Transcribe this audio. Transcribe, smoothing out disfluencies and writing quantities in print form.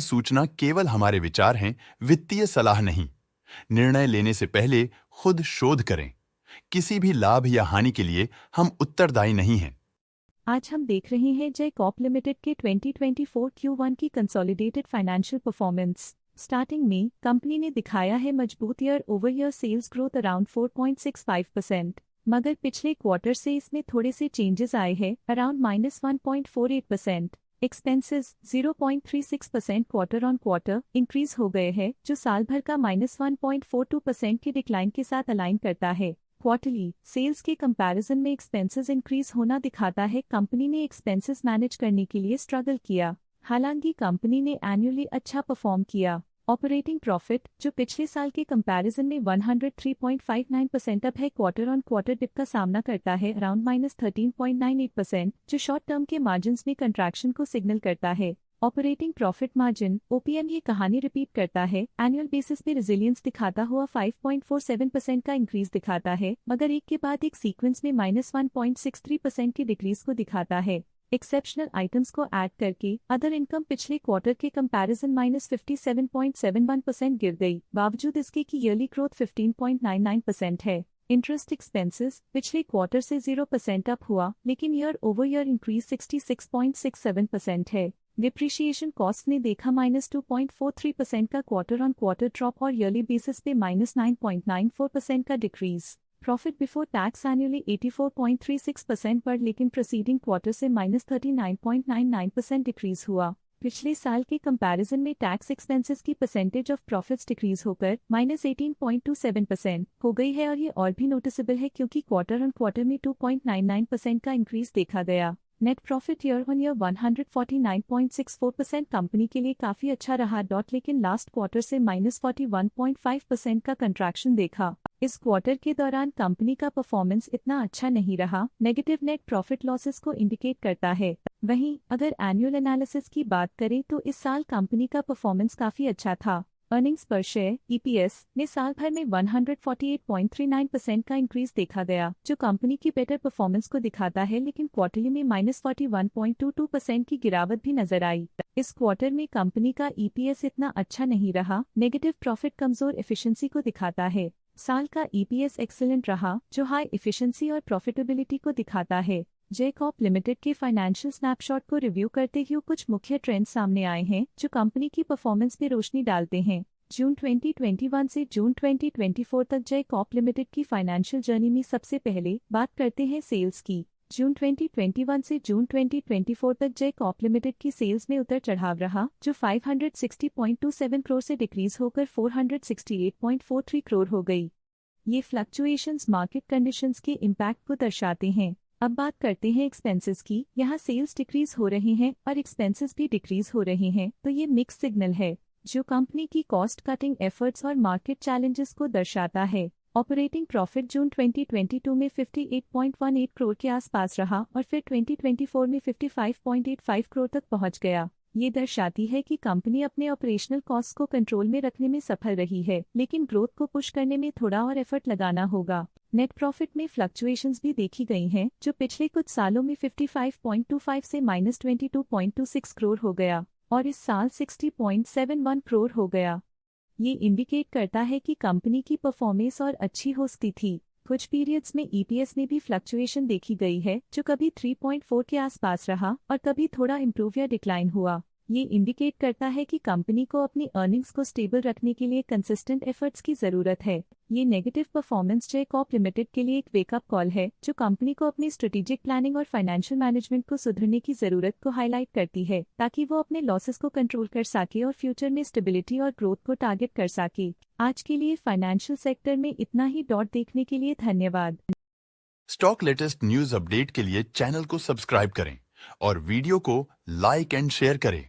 सूचना केवल हमारे विचार हैं, वित्तीय सलाह नहीं। निर्णय लेने से पहले खुद शोध करें। किसी भी लाभ या हानि के लिए हम उत्तरदायी नहीं हैं। आज हम देख रहे हैं जय कॉर्प लिमिटेड के 2024 Q1 की कंसोलिडेटेड फाइनेंशियल परफॉर्मेंस। स्टार्टिंग में कंपनी ने दिखाया है मजबूत year over year sales growth around 4.65%, मगर पिछले क्वार्टर से इसमें थोड़े से चेंजेस आए हैं around -1.48%। Expenses 0.36% quarter on quarter increase हो गए हैं, जो साल भर का -1.42% के डिक्लाइन के साथ अलाइन करता है। क्वार्टरली सेल्स के कंपैरिजन में एक्सपेंसेस इंक्रीज होना दिखाता है कंपनी ने एक्सपेंसेस मैनेज करने के लिए स्ट्रगल किया। हालांकि कंपनी ने एनुअली अच्छा परफॉर्म किया। ऑपरेटिंग प्रॉफिट, जो पिछले साल के कंपैरिजन में 103.59% अप है, क्वार्टर ऑन क्वार्टर डिप का सामना करता है अराउंड -13.98%, जो शॉर्ट टर्म के मार्जिन्स में कंट्रैक्शन को सिग्नल करता है। ऑपरेटिंग प्रॉफिट मार्जिन OPM ये कहानी रिपीट करता है, एनुअल बेसिस पे रेजिलियंस दिखाता हुआ 5.47% का इंक्रीज दिखाता है, मगर एक के बाद एक सीक्वेंस में -1.63% की डिक्रीज को दिखाता है। एक्सेप्शनल आइटम्स को ऐड करके अदर इनकम पिछले क्वार्टर के कंपैरिजन -57.71% गिर गई, बावजूद इसके कि ईयरली ग्रोथ 15.99% है। इंटरेस्ट एक्सपेंसेस पिछले क्वार्टर से 0% अप हुआ, लेकिन ईयर ओवर ईयर इंक्रीज 66.67% है। डिप्रिशिएशन कॉस्ट ने देखा -2.43% का क्वार्टर ऑन क्वार्टर ड्रॉप और ईयरली बेसिस पे -9.94% का decrease. Profit before tax annually 84.36% पर, लेकिन प्रीसीडिंग क्वार्टर से -39.99% डिक्रीज हुआ। पिछले साल के कंपैरिजन में टैक्स एक्सपेंसेस की परसेंटेज ऑफ प्रॉफिट्स डिक्रीज होकर -18.27% हो गई है, और ये और भी नोटिसेबल है क्योंकि क्वार्टर ऑन क्वार्टर में 2.99% का इंक्रीज देखा गया। Net profit year on year 149.64% company के लिए काफी अच्छा रहा लेकिन लास्ट क्वार्टर से -41.5% का कंट्रैक्शन देखा। इस क्वार्टर के दौरान कंपनी का परफॉर्मेंस इतना अच्छा नहीं रहा, नेगेटिव नेट प्रॉफिट लॉसेस को इंडिकेट करता है। वहीं अगर एनुअल एनालिसिस की बात करें तो इस साल कंपनी का परफॉर्मेंस काफी अच्छा था। अर्निंग्स पर शेयर EPS ने साल भर में 148.39% का इंक्रीज देखा गया, जो कंपनी की बेटर परफॉर्मेंस को दिखाता है, लेकिन क्वार्टरली में -41.22% की गिरावट भी नजर आई। इस क्वार्टर में कंपनी का EPS इतना अच्छा नहीं रहा, नेगेटिव प्रॉफिट कमजोर एफिशिएंसी को दिखाता है। साल का EPS एक्सीलेंट रहा, जो हाई एफिशिएंसी और प्रॉफिटेबिलिटी को दिखाता है। जय कॉर्प लिमिटेड के फाइनेंशियल स्नैपशॉट को रिव्यू करते हुए कुछ मुख्य ट्रेंड्स सामने आए हैं, जो कंपनी की परफॉर्मेंस पे रोशनी डालते हैं। जून 2021 से जून 2024 तक जय कॉर्प लिमिटेड की फाइनेंशियल जर्नी में सबसे पहले बात करते हैं सेल्स की। जून 2021 से जून 2024 तक जय कॉर्प लिमिटेड की सेल्स में उतर चढ़ाव रहा, जो 560.27 करोड़ से डिक्रीज होकर 468.43 करोड़ हो गई। ये फ्लक्चुएशंस मार्केट कंडीशंस के इम्पैक्ट को दर्शाते हैं। अब बात करते हैं एक्सपेंसेस की। यहाँ सेल्स डिक्रीज हो रहे हैं और एक्सपेंसेस भी डिक्रीज हो रहे हैं, तो ये मिक्स सिग्नल है, जो कंपनी की कॉस्ट कटिंग एफर्ट्स और मार्केट चैलेंजेस को दर्शाता है। ऑपरेटिंग प्रॉफिट जून 2022 में 58.18 करोड़ के आसपास रहा और फिर 2024 में 55.85 करोड़ तक पहुंच गया। ये दर्शाती है कि कंपनी अपने ऑपरेशनल कॉस्ट को कंट्रोल में रखने में सफल रही है, लेकिन ग्रोथ को पुश करने में थोड़ा और एफर्ट लगाना होगा। नेट प्रॉफिट में फ्लक्चुएशंस भी देखी गई हैं, जो पिछले कुछ सालों में 55.25 से -22.26 करोड़ हो गया और इस साल 60.71 करोड़ हो गया। ये इंडिकेट करता है कि कंपनी की परफॉर्मेंस और अच्छी हो सकती थी। कुछ पीरियड्स में EPS में भी फ्लक्चुएशन देखी गई है, जो कभी 3.4 के आसपास रहा और कभी थोड़ा इम्प्रूव या डिक्लाइन हुआ। ये इंडिकेट करता है कि कंपनी को अपनी अर्निंग्स को स्टेबल रखने के लिए कंसिस्टेंट एफर्ट्स की जरूरत है। ये नेगेटिव परफॉर्मेंस जय कॉर्प लिमिटेड के लिए एक वेकअप कॉल है, जो कंपनी को अपनी स्ट्रेटेजिक प्लानिंग और फाइनेंशियल मैनेजमेंट को सुधरने की जरूरत को हाईलाइट करती है, ताकि वो अपने लॉसेस को कंट्रोल कर सके और फ्यूचर में स्टेबिलिटी और ग्रोथ को टारगेट कर सके। आज के लिए फाइनेंशियल सेक्टर में इतना ही। देखने के लिए धन्यवाद। स्टॉक लेटेस्ट न्यूज अपडेट के लिए चैनल को सब्सक्राइब करें और वीडियो को लाइक एंड शेयर करें।